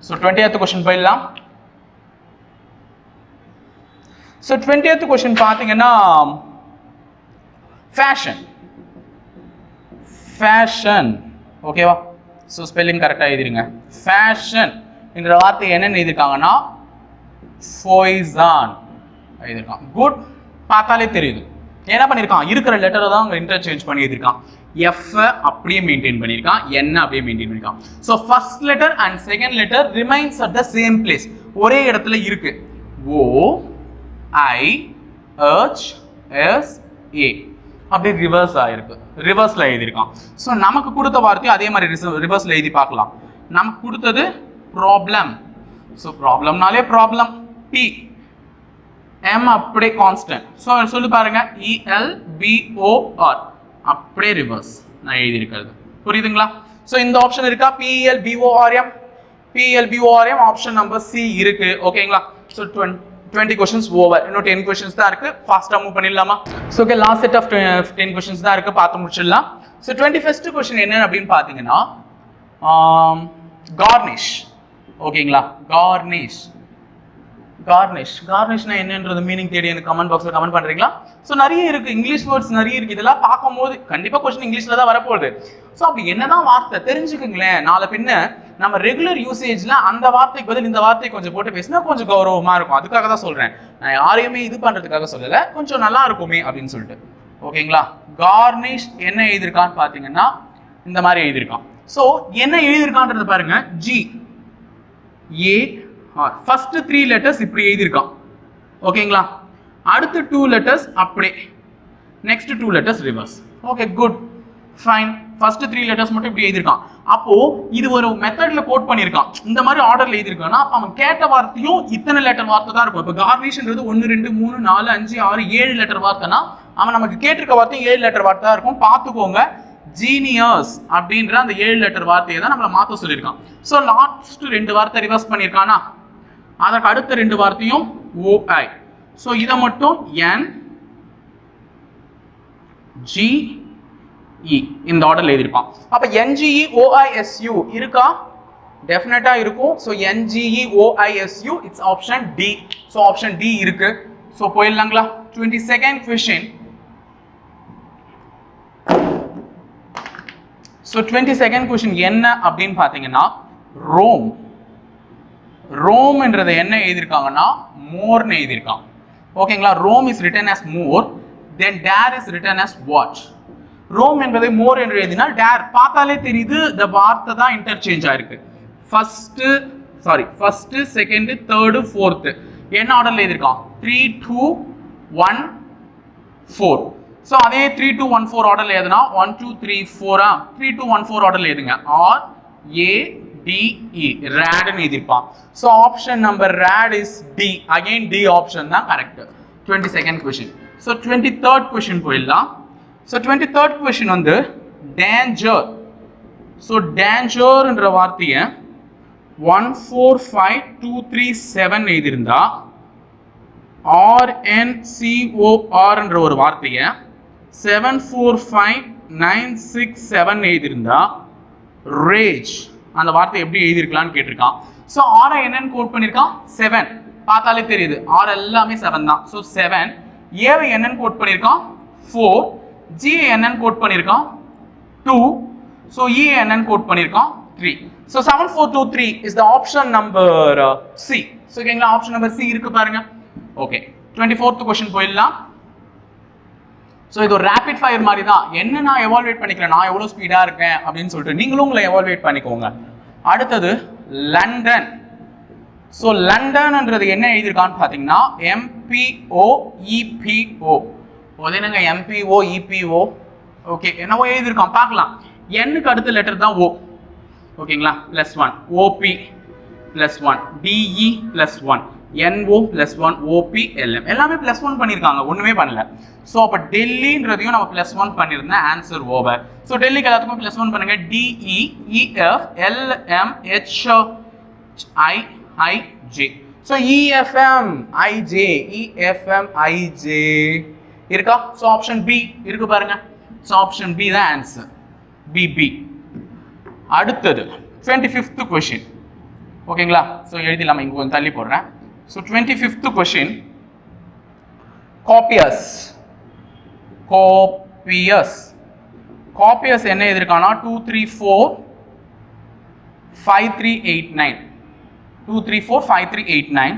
So 20th question போயிடலாம். ஸோ 20th கொஸ்டின் பார்த்தீங்கன்னா ஃபேஷன். ஃபேஷன் ஓகேவா. ஸோ ஸ்பெல்லிங் கரெக்டாக எழுதிருங்க. ஃபேஷன் என்ற வார்த்தை என்னன்னு எழுதிருக்காங்கன்னா ஃபோய்சான் எழுதிருக்கான். குட். பார்த்தாலே தெரியுது என்ன பண்ணியிருக்கான். இருக்கிற லெட்டரை தான் அவங்க இன்டர்சேஞ்ச் பண்ணி எழுதிருக்கான். எஃப் அப்படியே மெயின்டைன் பண்ணியிருக்கான், என்ன அப்படியே மெயின்டைன் பண்ணியிருக்கான். So first letter and second letter remains at the same place, ஒரே இடத்துல இருக்கு. ஓ ஐ ஹெச் எஸ் ஏ அப்படியே ரிவர்ஸ் ஆயிருக்கு, ரிவர்ஸ்ல எழுதியிருக்கான். ஸோ நமக்கு கொடுத்த வார்த்தையும் அதே மாதிரி ரிவர்ஸ்ல எழுதி பார்க்கலாம். நமக்கு கொடுத்தது ப்ராப்ளம். ஸோ ப்ராப்ளம்னாலே ப்ராப்ளம். பி எம் அப்படியே கான்ஸ்டன்ட். ஸோ சொல்லி பாருங்க ELBOR அப்படியே ரிவர்ஸ் நான் எழுதியிருக்கிறது. புரியுதுங்களா. ஸோ இந்த ஆப்ஷன் இருக்கா PLBORM, PLBORM option number C இருக்கு. ஓகேங்களா. So 20 questions over. இன்னும் 10 questions தான் இருக்கு. ஃபாஸ்டா மூவ் பண்ணிடலாமா. So okay last set of 10 questions தான் இருக்கு, பார்த்து முடிச்சிடலாம். ஸோ 21st question என்ன அப்படின்னு பார்த்தீங்கன்னா கார்னிஷ். ஓகேங்களா. கார்னிஷ். கார்னிஷ் கார்னிஷ்னா என்னன்றது மீனிங் தேடி எனக்கு கமெண்ட் பாக்ஸில் கமெண்ட் பண்ணுறீங்களா. ஸோ நிறைய இருக்கு, இங்கிலீஷ் வேர்ட்ஸ் நிறைய இருக்கு. இதெல்லாம் பார்க்கும்போது கண்டிப்பாக கொஸ்டின் இங்கிலீஷ்ல தான் வரப்போகுது. ஸோ அப்படி என்னதான் வார்த்தை தெரிஞ்சுக்குங்களேன். நாளை பின்ன நம்ம ரெகுலர் யூசேஜ்ல அந்த வார்த்தைக்கு பதில் இந்த வார்த்தை கொஞ்சம் போட்டு பேசினா கொஞ்சம் கௌரவமா இருக்கும். அதுக்காக தான் சொல்றேன். நான் யாரையுமே இது பண்றதுக்காக சொல்லலை, கொஞ்சம் நல்லா இருக்குமே அப்படின்னு சொல்லிட்டு. ஓகேங்களா. கார்னிஷ் என்ன எழுதியிருக்கான்னு பார்த்தீங்கன்னா இந்த மாதிரி எழுதியிருக்கான். ஸோ என்ன எழுதியிருக்கான்றது பாருங்க, G A R. First 3 letters இப்படி எழுதியிருக்கான். ஓகேங்களா. அடுத்து 2 லெட்டர்ஸ் அப்படியே, next 2 letters reverse. Okay, good, fine. First 3 letters மட்டும் இப்படி எழுதியிருக்கான். அப்போ இது ஒரு மெத்தட்ல கோட் பண்ணியிருக்கான். இந்த மாதிரி ஆர்டர்ல எழுதியிருக்கான்னா அப்போ அவன் கேட்ட வார்த்தையும் இத்தனை லெட்டர் வார்த்தை தான் இருக்கும். இப்போ கார்னிஷ்ன்றது 1 2 3 4 5 6 7 லெட்டர் வார்த்தைனா அவன் நமக்கு கேட்டிருக்க வார்த்தையும் 7 லெட்டர் வார்த்தை தான் இருக்கும். பார்த்துக்கோங்க, ஜீனியஸ் அப்படின்ற அந்த 7 லெட்டர் வார்த்தையை தான் நம்மள மாற்ற சொல்லியிருக்கான். ஸோ லாஸ்ட் 2 வார்த்தை ரிவர்ஸ் பண்ணியிருக்கானா, அதற்கு அடுத்த 2 வார்த்தையும் ஓஐ. ஸோ இதை மட்டும் என் ஜி இ இந்த ஆர்டர்ல எழுதிருப்பான். அப்ப NGE OISU இருக்கா? டெஃபினட்டா இருக்கும். So NGE OISU it's option D. So option D இருக்கு. ஸோ போயிடலாங்களா. 22nd question. So 22nd question என்ன அப்படின்னு பார்த்தீங்கன்னா, ரோம். ரோம்ன்றதை என்ன எழுதியிருக்காங்கன்னா மோர்னு எழுதியிருக்காங்க. ஓகேங்களா. Rome is written as more, then dare is written as what. Rome என்பதை மோர் என்று எழுதினால் டேர் பார்த்தாலே தெரியுது இந்த வார்த்தை தான் இன்டர்சேஞ்ச் ஆயிருக்கு. ஃபர்ஸ்ட் செகண்ட் தேர்டு ஃபோர்த்து என்ன ஆர்டர்ல எழுதியிருக்கான்? 3 2 1 4. ஸோ அதே 3 2 1 4 ஆர்டர்ல எழுதுனா 1 2 3 4 3 2 1 4 ஆர்டர்ல எழுதுங்க. ஆர் ஏ டி இ ரேட்னு எழுதியிருப்பான். So option number rate is D. Again D option தான் correct. 22nd question. So 23rd question போயிடலாம். ஸோ 23rd கொஸ்டின் வந்து டேஞ்சர். ஸோ டேஞ்சர்ன்ற வார்த்தையை 1 4 5 2 3 7 எழுதியிருந்தா, RNCORன்ற ஒரு வார்த்தையை 7 4 5 9 6 7 எழுதியிருந்தா, ரேஜ் அந்த வார்த்தை எப்படி எழுதியிருக்கலாம்னு கேட்டிருக்கான். ஸோ ஆரை என்னன்னு கோட் பண்ணியிருக்கான்? 7. பார்த்தாலே தெரியுது ஆர் எல்லாமே 7 தான். ஸோ 7. ஏவை என்னன்னு கோட் பண்ணியிருக்கான்? 4. G என்னன்னு கோட் பண்ணியிருக்கான்? 2. ஸோ E என்னன்னு கோட் பண்ணியிருக்கான்? 3. So 7 4 2 3 is the option number C. So ஓகேங்களா, ஆப்ஷன் நம்பர் C இருக்கு பாருங்க. ஓகே, 24th கொஸ்டின் போயிடலாம். ஸோ இது ஒரு ரேபிட் ஃபயர் மாதிரி தான். என்ன நான் எவால்வேட் பண்ணிக்கிறேன், நான் எவ்வளோ ஸ்பீடாக இருக்கேன் அப்படின்னு சொல்லிட்டு நீங்களும் உங்களை எவால்வேட் பண்ணிக்கோங்க. அடுத்தது லண்டன். ஸோ லண்டன்ன்றது என்ன எழுதியிருக்கான்னு பார்த்தீங்கன்னா MPO EPO. என்னங்க MPO EPO? ஓகே, என்னவோ எழுதியிருக்கான் பார்க்கலாம். என்னுக்கு அடுத்த லெட்டர் தான் O. ஓகேங்களா, +1 OP +1 DE +1 NO +1 OP LM எல்லாமே +1 பண்ணியிருக்காங்க, ஒன்றுமே பண்ணல. ஸோ அப்போ டெல்லின்றதையும் நம்ம +1 பண்ணியிருந்தேன். Answer over. ஸோ டெல்லிக்கு எல்லாத்துக்கும் +1 பண்ணுங்க. DE EF LM HIJ. So EFM IJ EFM IJ இருக்கா? ஸோ ஆப்ஷன் பி இருக்கு பாருங்க. ஸோ ஆப்ஷன் பி தான் ஆன்சர், BB. அடுத்தது 25th கொஸ்டின். ஓகேங்களா, ஸோ எழுதிடலாமா, இங்கே கொஞ்சம் தள்ளி போடுறேன். So 25th question, காப்பியஸ். காப்பியஸ் என்ன எதிர்க்கானா 2 3 4 5 3 8 9. 2 3 4 5 3 8 9.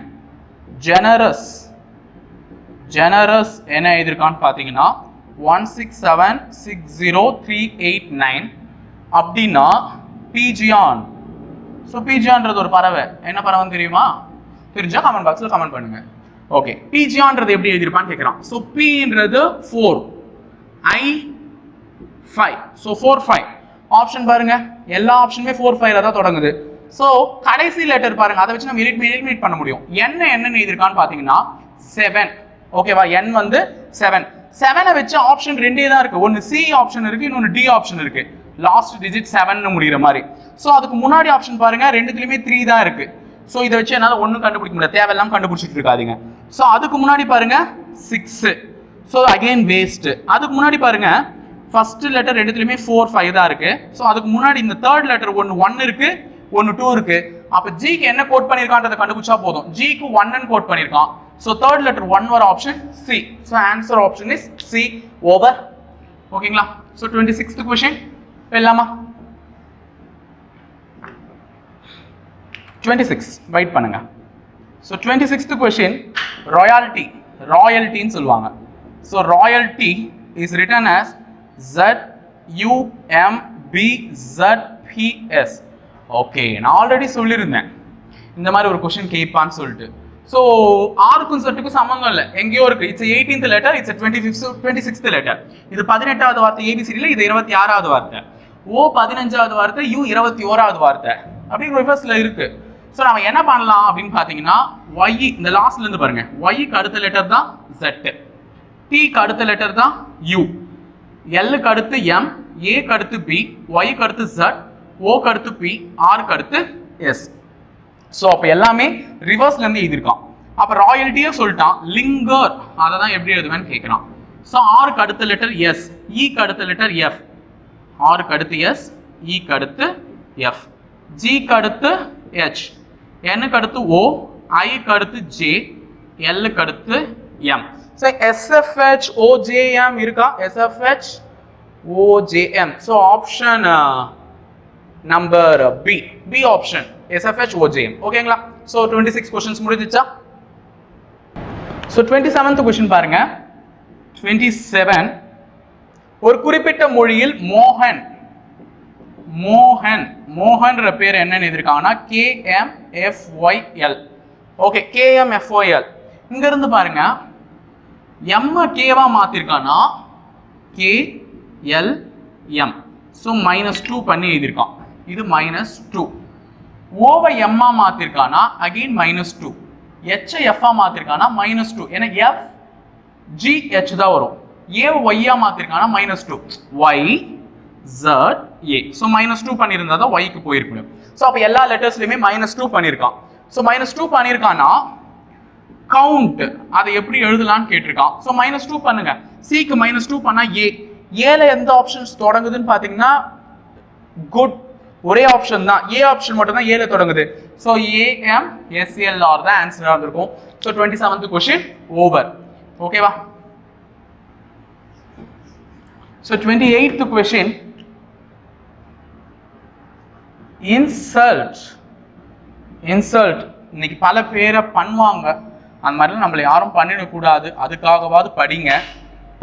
ஜெனரஸ். ஜெனரஸ் என்ன எதிர்க்கான்னு பார்த்தீங்கன்னா 1 6 7 6 0 3 8 9. அப்படின்னா பீஜியான். ஸோ பீஜியான்றது ஒரு பறவை. என்ன பறவைன்னு தெரியுமா? தெரிஞ்சா கமெண்ட் பாக்ஸில் கமெண்ட் பண்ணுங்க. ஓகே, பீஜியான்றது எப்படி எழுதியிருப்பான்னு கேட்குறான். ஸோ பீன்றது 4, I 5. ஸோ 4 5 ஆப்ஷன் பாருங்க, எல்லா ஆப்ஷனுமே 4 5 தான் தொடங்குது. ஸோ கடைசி லெட்டர் பாருங்க, அதை வச்சு நம்ம எலிமினேட் பண்ண முடியும். என்னன்னு எழுதியிருக்கான்னு பார்த்தீங்கன்னா 7. ஓகேவா, N வந்து 7. 7 வச்சு ஆப்ஷன் 2 தான் இருக்கு. ஒன்று C ஆப்ஷன் இருக்கு, இன்னொன்று D ஆப்ஷன் இருக்கு. லாஸ்ட் டிஜிட் 7 முடிகிற மாதிரி. ஸோ அதுக்கு முன்னாடி ஆப்ஷன் பாருங்க, ரெண்டுத்துலையுமே 3 தான் இருக்கு. ஸோ இதை வச்சு என்னால் ஒன்றும் கண்டுபிடிக்க முடியாது, தேவையெல்லாம் கண்டுபிடிச்சிட்டு இருக்காதீங்க. ஸோ அதுக்கு முன்னாடி பாருங்க 6. So again waste. அதுக்கு முன்னாடி பாருங்க ஃபர்ஸ்ட் லெட்டர் ரெண்டுத்துலையுமே 4 5 தான் இருக்கு. ஸோ அதுக்கு முன்னாடி இந்த தேர்ட் லெட்டர் ஒன்று 1 இருக்கு, ஒன்று 2 இருக்கு. அப்போ ஜிக்கு என்ன கோட் பண்ணியிருக்கான்றதை கண்டுபிடிச்சா போதும். ஜிக்கு 1 கோட் பண்ணியிருக்கான். ஸோ தேர்ட் லெட்டர் 1 வர option C. So answer option is C. Over. ஓகேங்களா. ஸோ 26th கொஸ்டின் இல்லாமா 26 வெயிட் பண்ணுங்க. ஸோ 26th கொஸ்டின் ராயல்ட்டின்னு சொல்லுவாங்க. So royalty is written as ZUMBZPS. Okay, நான் ஆல்ரெடி சொல்லியிருந்தேன் இந்த மாதிரி ஒரு கொஸ்டின் கேட்பான்னு சொல்லிட்டு. ஸோ ஆருக்கும் செட்டுக்கும் சம்மந்தம் இல்லை, எங்கேயோ இருக்கு. It's 18th letter, it's 26th letter. இது 18வது வார்த்தை ஏபிசிடியில், இது 26வது வார்த்தை. ஓ 15வது வார்த்தை, யூ 21வது வார்த்தை அப்படின்னு ரிவர்ஸ்ல இருக்கு. ஸோ நம்ம என்ன பண்ணலாம் அப்படின்னு பார்த்தீங்கன்னா, ஒய் இந்த லாஸ்ட்ல இருந்து பாருங்க, ஒய்க்கு அடுத்த லெட்டர் தான் Z, டிக்கு அடுத்த லெட்டர் தான் யூ, எல்லுக்கு அடுத்து எம், ஏக்கு அடுத்து பி, ஒய்க்கு அடுத்து Z, ஓக்கு அடுத்து பி, ஆருக்கு அடுத்து எஸ். ஸோ அப்போ எல்லாமே ரிவர்ஸ்ல இருந்து எழுதியிருக்கான். அப்போ ராயல்ட்டியே சொல்லிட்டான், லிங்கர் அதை தான் எப்படி எழுதுவேன்னு கேட்குறான். ஸோ ஆருக்கு அடுத்த லெட்டர் எஸ், ஈக்கு அடுத்த லெட்டர் எஃப், ஆருக்கு அடுத்து எஸ், ஈக்கு அடுத்து எஃப், ஜிக்கு அடுத்து ஹெச், எனுக்கு அடுத்து ஓ, ஐக்கு அடுத்து ஜே, எல்லுக்கு அடுத்து எம். ஸோ எஸ்எஃப்ஹெச் ஓஜேஎம் இருக்கா? SFH OJM. So option number B, B option SFH OJM. ஓகேங்களா? ஸோ 26 கொஸ்டின்ஸ் முடிஞ்சிச்சா? ஸோ 27th கொஸ்டின் பாருங்க. 27, ஒரு குறிப்பிட்ட மொழியில் மோகன், மோகன் மோகன்ற பேர் என்னன்னு எதிர்க்காங்கன்னா KMFYL. Okay, KMFYL. இங்க இருந்து பாருங்க, M கேவா மாத்திருக்கானா KLM. ஸோ -2 பண்ணி எழுதியிருக்கான், இது -2. ஓவை எம்மா மாத்திருக்கானா அகைன் -2, H எஃப் மாத்திருக்கானா -2. ஏன்னா F G H தான் வரும். ஏ ஒய்யா மாத்திருக்கானா -2, Y Z A. ஸோ -2 பண்ணியிருந்தா தான் ஒய்க்கு போயிருக்கணும். ஸோ அப்போ எல்லா லெட்டர்ஸ்லையுமே -2 பண்ணியிருக்கான். ஸோ -2 பண்ணியிருக்கானா கவுண்ட் அதை எப்படி எழுதலான்னு கேட்டிருக்கான். ஸோ -2 பண்ணுங்க. சிக்கு -2 பண்ணா ஏ, ஏல எந்த ஆப்ஷன்ஸ் தொடங்குதுன்னு பார்த்தீங்கன்னா குட், ஒரே ஆப்ஷன் தான், ஏ ஆப்ஷன் மட்டும் தான் ஏல தொடங்குது. ஸோ AMSLR தான் ஆன்சராக இருக்கும். So 27th question over. ஓகேவா? So 28th question, insult. Insult இன்னைக்கு பல பேரை பண்ணுவாங்க, அந்த மாதிரிலாம் நம்மளை யாரும் பண்ணிடக்கூடாது. அதுக்காகவாது படிங்க,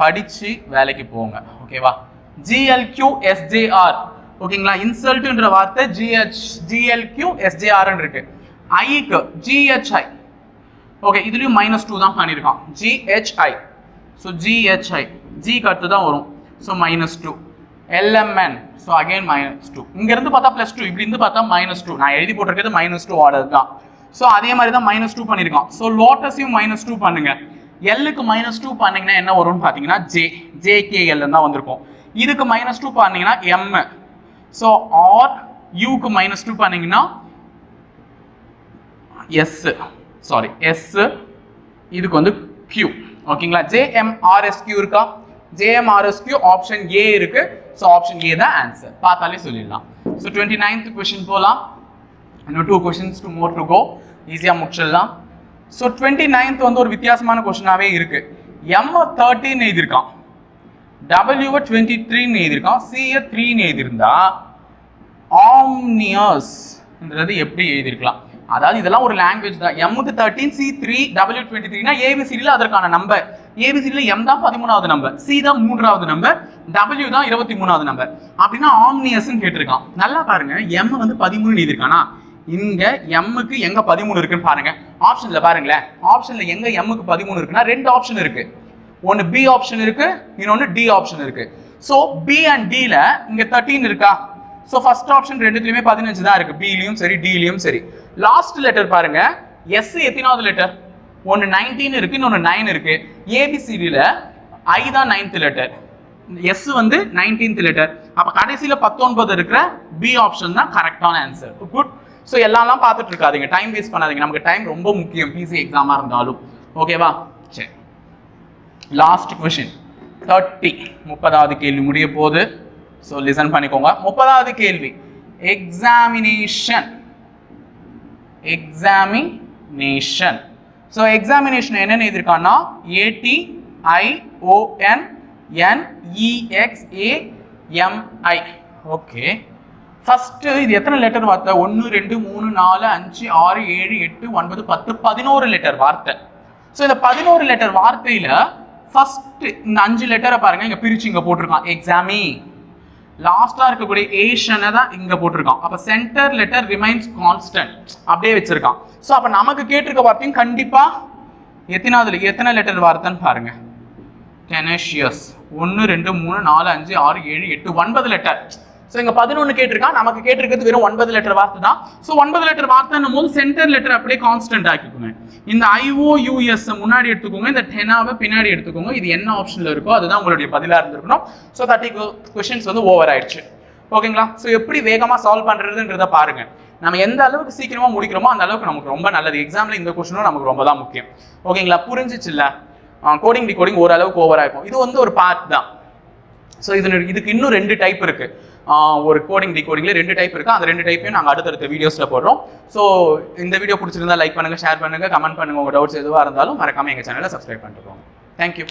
படிச்சு வேலைக்கு போங்க. ஓகேவா? GLQSJR. ஓகேங்களா? இன்சல்ட்ன்ற வார்த்தை GLQSJR இருக்கு. ஐக்கு GHI. ஓகே, இதுலயும் -2 தான் பண்ணிருக்கான், GHI. ஸோ GHI, ஜிக்கு அடுத்து தான் வரும். ஸோ -2. LMN, so again -2. இங்க இருந்து பார்த்தா +2, இப்படி இருந்து பார்த்தா -2. நான் எழுதி போட்டிருக்கிறது -2 ஆர்டர் தான். ஸோ அதே மாதிரி தான் -2 பண்ணிருக்கான். ஸோ லோட்டஸையும் -2 பண்ணுங்க. எல்லுக்கு -2 பண்ணீங்கன்னா என்ன வரும்னு பார்த்தீங்கன்னா JKL தான் வந்திருக்கும். இதுக்கு -2 பண்ணீங்கன்னா M. ஸோ ஆர் யூக்கு -2 பண்ணீங்கன்னா S, சாரி S, இதுக்கு வந்து Q. ஓகேங்களா? JMRSQ இருக்கா? JMRSQ ஆப்ஷன் A இருக்கு. ஸோ ஆப்ஷன் A தான் ஆன்சர், பார்த்தாலே சொல்லிடலாம். ஸோ 29th கொஸ்டின் போகலாம். இன்னும் 2 questions more to go, ஈஸியாக முடிச்சிடலாம். ஸோ 29th வந்து ஒரு வித்தியாசமான கொஸ்டினாகவே இருக்கு. M13 எழுதியிருக்கான், W 23 எழுதியிருக்கான், C 3 எழுதியிருந்தா ஆம்னியஸ்ன்றது எப்படி எழுதியிருக்கலாம்? அதாவது இதெல்லாம் ஒரு லாங்குவேஜ் தான். M-க்கு 13, C 3, W 23னா ஏபிசிடியில் அதற்கான நம்பர். ஏபிசிடியில் M தான் 13வது நம்பர், C தான் 3வது நம்பர், W தான் 23வது நம்பர். அப்படின்னா ஆம்னியஸ்ன்னு கேட்டிருக்கான். நல்லா பாருங்க, M வந்து 13 எழுதியிருக்கானா, இங்க M-க்கு எங்க 13 இருக்குன்னு பாருங்க. ஆப்ஷன்ல பாருங்களேன், ஆப்ஷன்ல எங்க M-க்கு 13 இருக்குன்னா 2 ஆப்ஷன் இருக்கு. ஒன்னு B ஆப்ஷன் இருக்கு, இன்னொன்னு D ஆப்ஷன் இருக்கு. சோ B and D ல இங்க 13 இருக்கா? சோ ஃபர்ஸ்ட் ஆப்ஷன் ரெண்டுலயுமே 15 தான் இருக்கு, B லயும் சரி D லயும் சரி. லாஸ்ட் லெட்டர் பாருங்க, S எத்தனாவது லெட்டர்? ஒன்னு 19 இருக்கு, இன்னொன்னு 9 இருக்கு. ABCD ல I தான் 9th லெட்டர், S வந்து 19th லெட்டர். அப்ப கடைசியில 19 இருக்கிற B ஆப்ஷன் தான் கரெக்டான ஆன்சர். குட். ஸோ எல்லாம் பார்த்துட்டு இருக்காதீங்க, டைம் வேஸ்ட் பண்ணாதீங்க. நமக்கு டைம் ரொம்ப முக்கியம், பிசி எக்ஸாமா இருந்தாலும். ஓகேவா? சரி, லாஸ்ட் கொஸ்டின் 30வது கேள்வி முடிய போகுது. ஸோ லிசன் பண்ணிக்கோங்க. 30வது கேள்வி, எக்ஸாமினேஷன். எக்ஸாமினேஷன். ஸோ எக்ஸாமினேஷன் என்னன்னு எழுதியிருக்கான்னா ATIONNEXAMI. ஓகே, ஃபர்ஸ்ட் இது எத்தனை லெட்டர் வார்த்தை? 1 2 3 4 5 6 7 8 9 10 11 லெட்டர் வார்த்தை. ஸோ இந்த 11 லெட்டர் வார்த்தையில ஃபர்ஸ்ட் இந்த 5 லெட்டரை பாருங்க இங்க பிரிச்சு இங்க போட்டிருக்கான் எக்ஸாமி. லாஸ்டா இருக்கக்கூடிய ஏஷனை தான் இங்க போட்டிருக்கான். அப்ப சென்டர் லெட்டர் ரிமைன்ஸ் கான்ஸ்டன்ட் அப்படியே வச்சிருக்கான். ஸோ அப்ப நமக்கு கேட்டிருக்க வார்த்தையும் கண்டிப்பா எத்தனை லெட்டர் வார்த்தைன்னு பாருங்க. டெனேஷியஸ் 1 2 3 4 5 6 7 8 9 லெட்டர். ஸோ இங்க 11 கேட்டிருக்கான், நமக்கு கேட்டிருக்கிறது வெறும் 9 லெட்டர் வார்த்தை தான். ஸோ 9 லெட்டர் வார்த்தைன்னும் போது சென்டர் லெட்டர் அப்படியே கான்ஸ்டன்ட் ஆக்கிக்கோங்க. இந்த IOUS முன்னாடி எடுத்துக்கோங்க, இந்த டெனாவை பின்னாடி எடுத்துக்கோங்க. இது என்ன ஆப்ஷன்ல இருக்கோ அதுதான் உங்களுடைய பதிலா இருந்திருக்கணும். ஸோ 30 கொஸ்டின்ஸ் வந்து ஓவர் ஆயிடுச்சு. ஓகேங்களா? ஸோ எப்படி வேகமா சால்வ் பண்றதுன்றத பாருங்க. நம்ம எந்த அளவுக்கு சீக்கிரமா முடிக்கிறோமோ அந்த அளவுக்கு நமக்கு ரொம்ப நல்லது. எக்ஸாம்ல இந்த கொஸ்டினும் நமக்கு ரொம்ப தான் முக்கியம். ஓகேங்களா? புரிஞ்சிச்சு இல்ல? கோடிங் டிகோடிங் ஓரளவுக்கு ஓவர் ஆயிருக்கும். இது வந்து ஒரு பார்ட் தான். ஸோ இதுக்கு இன்னும் 2 டைப் இருக்கு. ஒரு கோடிங் டிகோடிங்ல 2 டைப் இருக்கு. அந்த 2 டைப்பையும் நாங்கள் அடுத்தடுத்த வீடியோஸ்ல போடுறோம். ஸோ இந்த வீடியோ பிடிச்சிருந்தா லைக் பண்ணுங்க, ஷேர் பண்ணுங்க, கமெண்ட் பண்ணுங்க. உங்க டவுட்ஸ் எதுவாக இருந்தாலும் மறக்காம எங்க சேனலை சப்ஸ்கிரைப் பண்ணிட்டு போங்க. தேங்க்யூ.